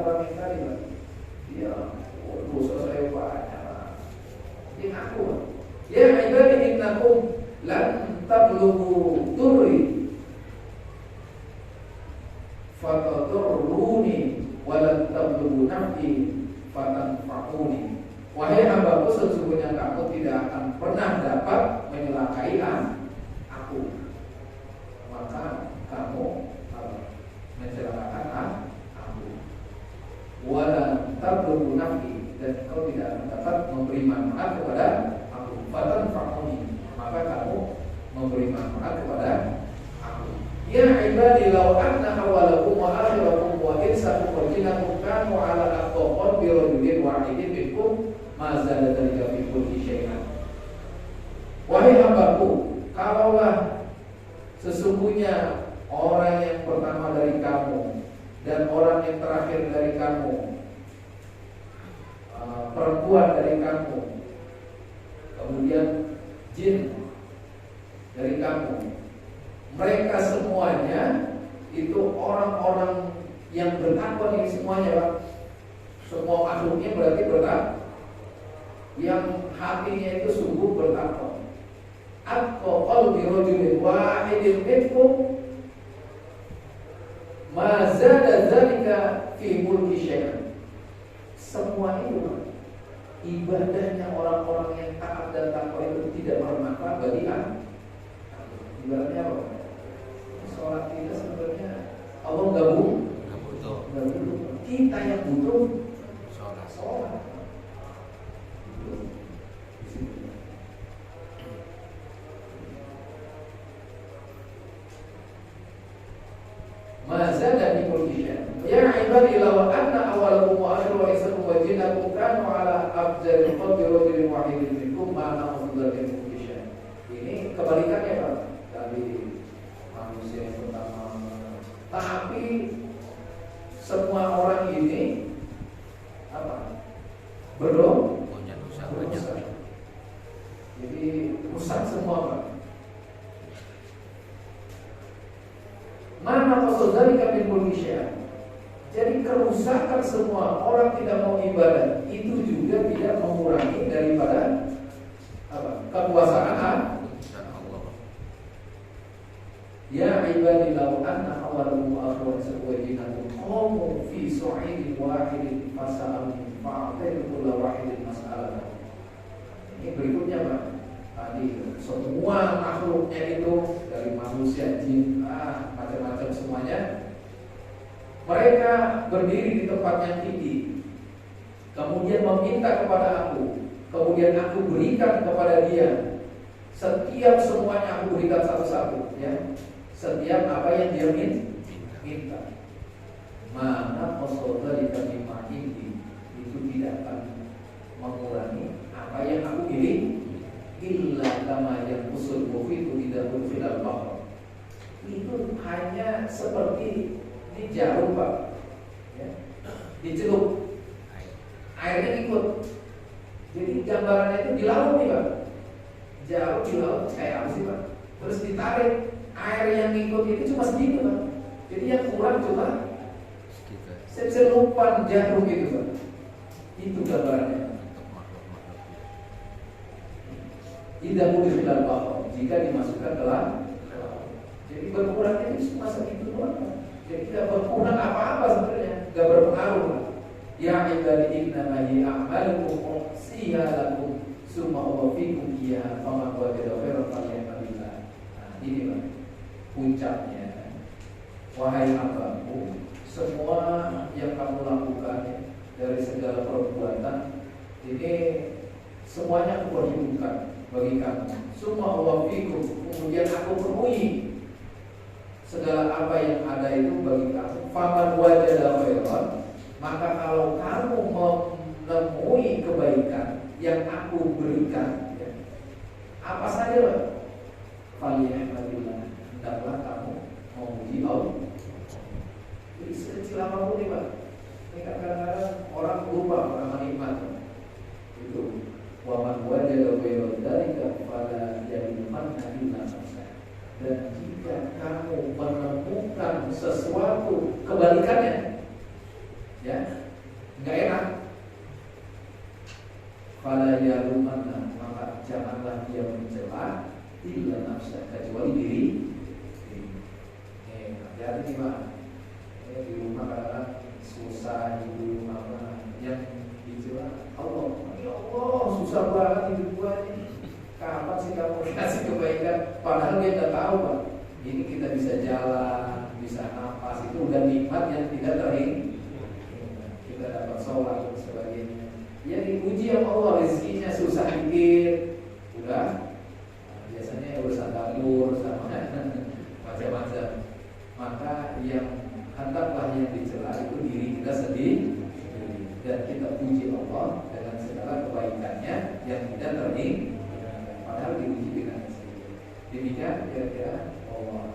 orang yang tadi Pak. Dia dosa saya banyak. Dia ngaku Pak. Ya ibadi innakum lan tablughu durri fatadurruni walan tablughu naf'i fatanfa'uni. Wahai hambaku, sesungguhnya kamu tidak akan pernah dapat menyelakai aku, maka kamu mencelakakan aku. Walan tablughu naf'i, dan kau tidak akan dapat memberi manfaat kepada aku. Fatanfa'uni, maka kamu memberi manfaat kepada aku. Ya ibadi law anna awwalakum wa akhirakum wa insakum wa jinnakum kanu ala aqwal bi rajulin wahidin minkum ma zada dzalika fi kulli syai'an. Wahai hambaku, kalaulah sesungguhnya orang yang pertama dari kamu dan orang yang terakhir dari kamu, perempuan dari kamu, kemudian jin dari kamu, mereka semuanya itu orang-orang yang bertakwa ini semuanya Pak. Semua makhluknya berarti bertakwa, yang hatinya itu sungguh bertakwa. Atqal bi rajulin wahidin minkum ma zada dzalika fi mulki syai'an. Semua itu ibadahnya orang-orang yang taat dan takwa itu tidak bermanfaat bagi anda. Ibaratnya apa? Sholat kita sebenarnya Allah nggak butuh. Kita yang butuh sholat. Mazada di kullisya. Ya ibadi law anna awwalakum wa akhirakum wa insakum wa jinnakum kanu ala afdalil qalbi rajulin wahidin minkum ma na'udzu min kullisya. Ini kebalikannya Pak. Dari manusia yang pertama. Tapi semua orang ini apa? Berdosa. Jadi rusak semua Pak. Mana qasdari kami Indonesia. Jadi kerusakan semua orang tidak mau ibadah itu juga tidak mengurangi daripada apa? Kekuasaan Allah. Ya ibadi law anna awwalakum wa akhirakum wa jinnakum qamu fi su'idin wahidin fas'aluni fa'atil kullu wahidin mas'alah. Ini berikutnya Pak. Tadi semua makhluknya itu dari manusia, jin, macam-macam semuanya, mereka berdiri di tempat yang tinggi, kemudian meminta kepada aku, kemudian aku berikan kepada dia. Setiap semuanya aku berikan satu-satu, ya. Setiap apa yang dia minta. Mana qasdari kami mahindi itu tidak akan mengurangi apa yang aku pilih. Illa kama yang usul mufidu tidak berfilal bahwa itu hanya seperti di jarum Pak, ya. Dicelup airnya ikut. Jadi gambarannya itu di laut nih Pak. Jarum di laut kayak apa sih Pak? Terus ditarik, air yang ikut itu cuma sedikit Pak. Jadi yang kurang cuma secelupan jarum gitu Pak. Itu gambarannya. Tidak boleh bilang bahwa jika dimasukkan ke laut. Jadi berkurangnya itu cuma segitu doang. Jadi tidak berkurang apa-apa sebenarnya, tidak berpengaruh. Ya ibadi innama hi a'malukum uqsiha lakum summa uwaffikum iyyaha faman wajada khairan falyahmadillah. Nah, ini Pak puncaknya. Wahai hambaku, semua yang kamu lakukan dari segala perbuatan ini semuanya aku perhitungkan bagi kamu. Semua Allah fikum, kemudian aku penuhi segala apa yang ada itu bagi kamu. Faman wajada khairan, maka kalau kamu menemui kebaikan yang aku berikan, ya, apa saja, falyahmadillah, hendaklah kamu memuji Allah. Jadi sekecil apapun nih Pak. Ini kadang-kadang orang lupa sama nikmat itu. Waman wajada khairan dzalika fala yalimanna illa nafsah. Dan jika kamu menemukan sesuatu kebalikannya, ya nggak enak. Fala yalumanna, maka janganlah dia mencela illa nafsa, kecuali diri. Hati-hati gimana? Di rumah kadang susah, di rumah yang dicela Allah. Ya Allah, susah banget hidup gua ini. Kapan sih kamu kasih kebaikan? Padahal dia nggak tahu, Pak. Ini kita bisa jalan, bisa napas, itu udah nikmat yang tidak terhingga. Kita dapat sholat dan sebagainya. Ya dipuji sama Allah, rezekinya susah dikit, udah biasanya urusan dapur sama macam-macam. Maka yang hendaklah yang dicela itu diri kita sendiri, dan kita puji Allah dengan segala kebaikannya yang tidak terhingga. Padahal dipuji dengan sendiri. Demikian kira-kira Allah.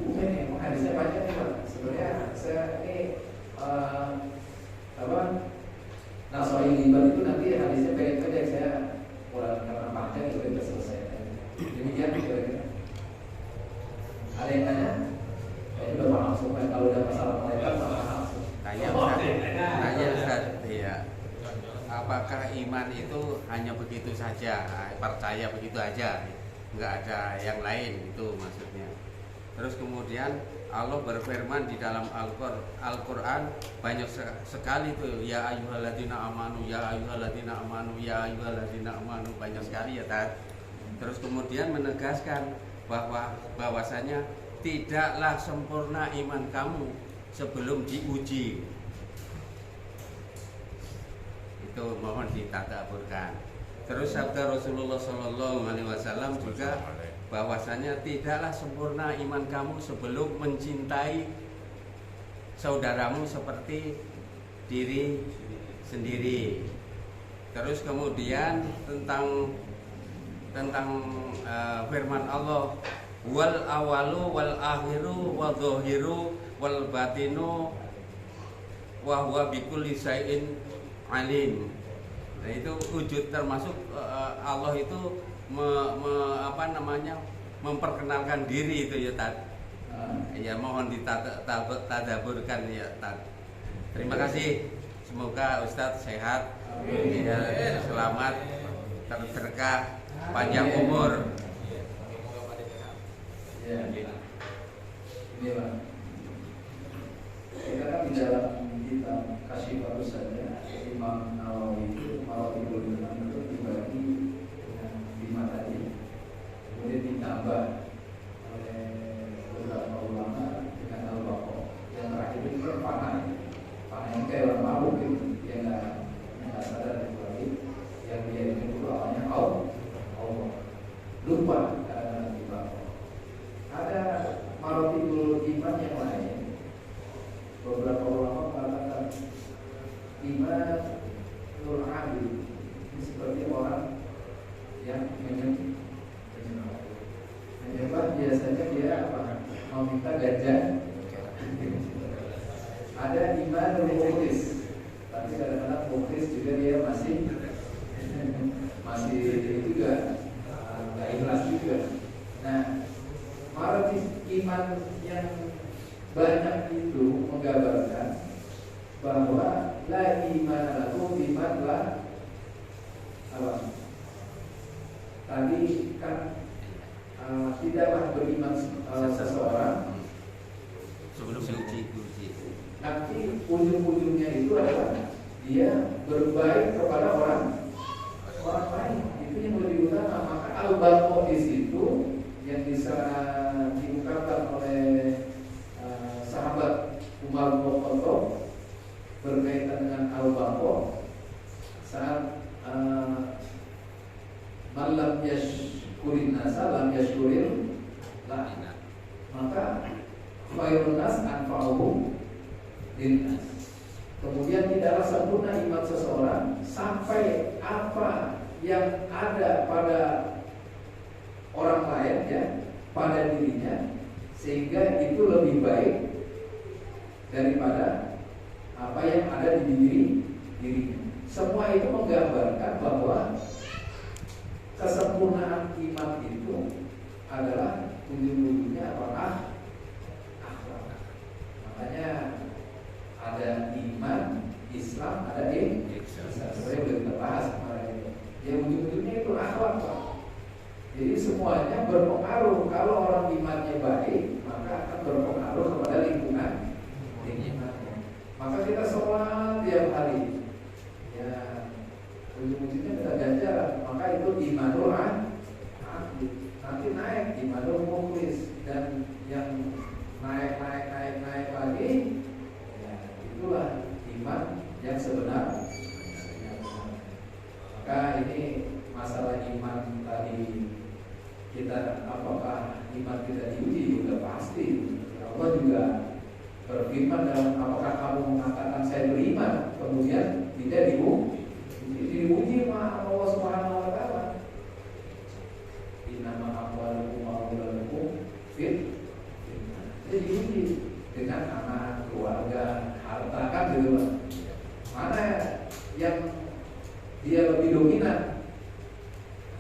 Ini hadisnya banyak nih Pak. Sebenarnya saya ini Nasoi libat itu nanti hadisnya pendek-pendek, saya kurang karena panjang itu sudah selesai. Demikian kira-kira. Ada yang tanya? Saya udah langsung kalau udah masalah malaikat langsung. Tanya Ustaz, ya. Apakah iman itu hanya begitu saja, percaya begitu aja, nggak ada yang lain, itu maksudnya. Terus kemudian Allah berfirman di dalam Al-Quran banyak sekali tuh, ya ayyuhalladzina amanu, ya ayyuhalladzina amanu, ya ayyuhalladzina amanu, banyak sekali ya Tad. Terus kemudian menegaskan bahwasanya tidaklah sempurna iman kamu sebelum diuji. Itu mohon ditadabburkan. Terus sabda Rasulullah SAW juga bahwasanya tidaklah sempurna iman kamu sebelum mencintai saudaramu seperti diri sendiri. Terus kemudian tentang firman Allah, wal awalu wal akhiru wal zahiru wal batinu wa huwa bikulli syai'in alim. Nah, itu wujud termasuk Allah itu memperkenalkan diri itu ya Tad. Ya mohon ditadaburkan ya Tad. Terima kasih. Semoga Ustadz sehat, ya, selamat, berkah, panjang umur. Ya, ini Pak. Kita kan di dalam kitab Kasyiful saja Imam Nawawi itu Mawaidul Iman itu dibagi 5 tadi, kemudian ditambah oleh beberapa ulama dengan al-baqo. Yang terakhir itu kan panah yang kayak orang mabuk gitu, dia nggak sadar kecuali yang dia itu awalnya Allah lupa karena al-baqo. Ada maratibul iman yang lain. Beberapa ulama mengatakan iman nur adil, ini seperti orang yang menyembah biasanya dia apa? Meminta ganja. Ada iman mukhlis, tapi kadang-kadang mukhlis juga dia masih juga nggak ikhlas juga. Nah, maratib iman yang banyak itu menggambarkan bahwa la iman lahu iman la apa? Tadi kan tidaklah beriman seseorang sebelum diuji. Nanti ujung-ujungnya itu adalah dia berbaik kepada orang lain. Itu yang lebih utama. Maka al-baqo di situ yang bisa diungkapkan oleh sahabat Umar bin Khattab berkaitan dengan al-baqo saat malam yashkurin nasa lam yashkurin la, maka khairun nas anfa'uhum linnas. Kemudian tidaklah sempurna iman seseorang sampai apa yang ada pada orang lain ya, pada dirinya, sehingga itu lebih baik daripada apa yang ada di dirinya. Semua itu menggambarkan bahwa kesempurnaan iman itu adalah ujung-ujungnya apakah akhlak. Makanya sholat tiap hari, ya ujung-ujungnya kita ganjaran. Maka itu imanul abid. Nanti naik imanul mukhlis, dan yang naik lagi, ya itulah iman yang sebenar. Maka ini masalah iman tadi, kita apakah iman kita diuji? Sudah pasti. Allah juga berfirman dalam, apakah kamu mengatakan saya beriman kemudian tidak diuji sama Allah Subhanahu wa taala. Innama amwalukum wa auladukum fit. Jadi diuji dengan anak, keluarga, harta, kan gitu Pak. Mana yang dia lebih dominan?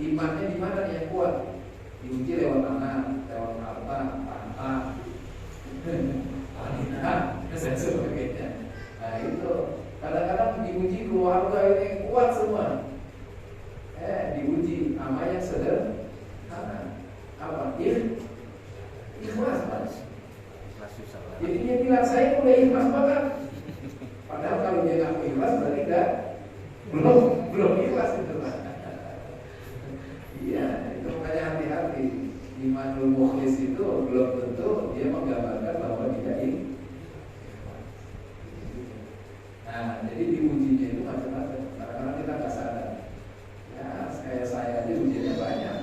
Imannya di mana yang kuat? Diuji lewat anak, lewat harta, tahta, wanita, dan sebagainya. Nah itu kadang-kadang diuji keluarga ini kuat semua. Diuji sama yang sederhana. Apa? Ikhlas Pak. Jadi dia bilang saya udah ikhlas banget. Padahal kalau dia nggak ikhlas berarti belum ikhlas itu Pak. Iya, itu makanya hati-hati. Imanul mukhlis itu belum tentu dia menggambarkan bahwa dia ikhlas. Nah, jadi diujinya itu macam-macam. Kadang-kadang kita nggak sadar. Ya, kayak saya aja ujiannya banyak.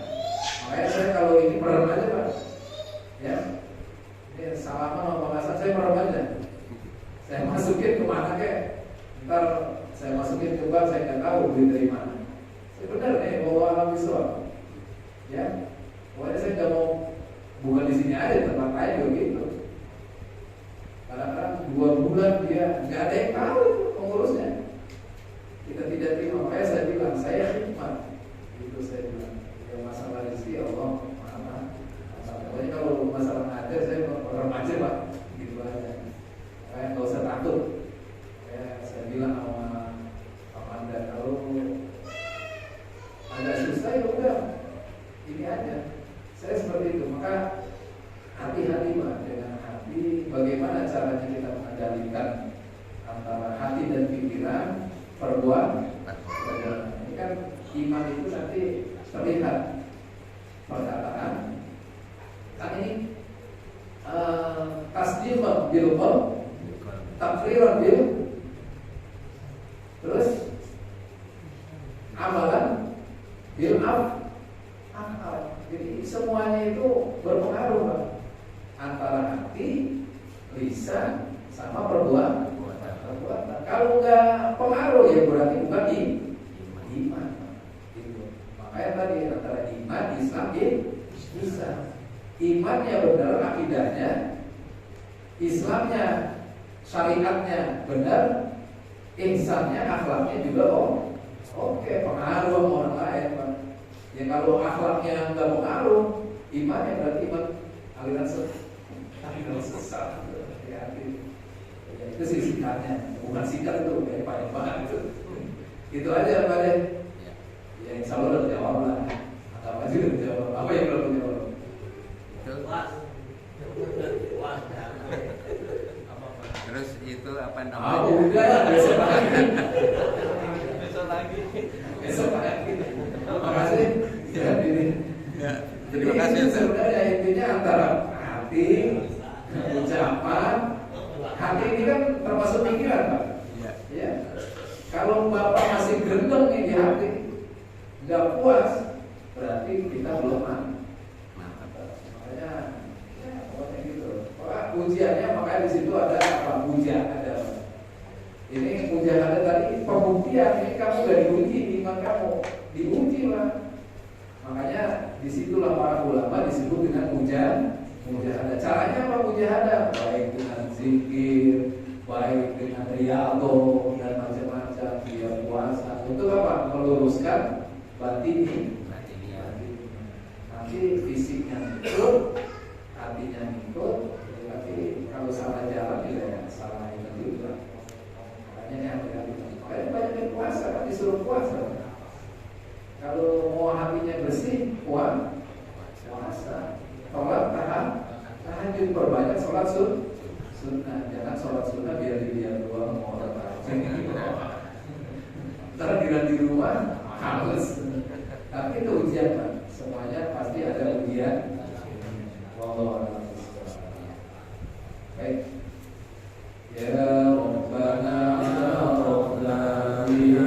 Makanya saya kalau ini merem aja Pak. Ya, ini salaman sama Pak Hasan saya merem aja. Saya masukin kemana kek? Ntar saya masukin ke bank, saya nggak tahu duit dari mana. Saya benar nih bawa alam visual. Ya, pokoknya saya nggak mau, bukan di sini aja, tempat lain juga gitu. Kadang-kadang 2 bulan dia nggak ada yang tahu itu pengurusnya. Kita tidak terima, makanya saya bilang saya hikmat. Itu saya bilang. Ya masalah rezeki Allah maha. Pokoknya kalau masalah ngajar saya remaja Pak, gitu aja. Kayak nggak usah takut. Ya, saya bilang sama Pak Manda, kalau agak susah ya udah. Ini aja, saya seperti itu. Maka hati-hati Pak dengan hati. Bagaimana caranya kita mengendalikan antara hati dan pikiran, perbuatan. Ini kan iman itu nanti terlihat perkataan. Kan ini tasdiqan bil qalb, taqriran bil, terus amalan bil akal. Jadi semuanya itu berpengaruh Pak. Antara hati, lisan, sama perbuatan. Kalau nggak pengaruh ya berarti bukan iman. Gitu. Makanya tadi antara iman, Islam, bisa. Imannya benar, akidahnya, Islamnya, syariatnya benar, ihsannya, akhlaknya juga oke, pengaruh sama orang lain Pak. Ya kalau akhlaknya nggak pengaruh, imannya berarti iman aliran sesat. Itu sih singkatnya, bukan singkat itu, kayak panjang itu. Itu aja Pak deh. Ya insya Allah udah jawab lah. Atau apa juga jawab. Apa yang belum dijawab? Terus itu apa namanya? Udah besok lagi. Besok lagi. Terima kasih. Ya, terima kasih. Sebenarnya intinya antara hati, ucapan, hati ini kan termasuk pikiran Pak. Ya. Kalau Bapak masih gendeng nih di hati, nggak puas, berarti kita belum mantap. Makanya, ya pokoknya gitu. Ujiannya makanya di situ ada apa? Ada. Ini mujahadah tadi pembuktian. Ini kamu gak diuji, iman kamu diuji lah. Makanya disitulah para ulama disebut dengan mujahadah. Caranya apa mujahadah? Baik dengan zikir, baik dengan riyadhah dan macam-macam, dia puasa. Untuk apa? Meluruskan batin. Nanti fisiknya ikut, hatinya ikut. Tapi kalau salah jalan ya salah itu juga. Makanya banyak puasa, kan disuruh puasa. Kalau mau hatinya bersih, puasa. Sholat tahajud, perbanyak sholat sunnah. Jangan sholat sunnah biar dilihat doang orang lain. semua halus. Tapi itu ujian Pak. Semuanya pasti ada ujian. Wallahu a'lam. Baik. Ya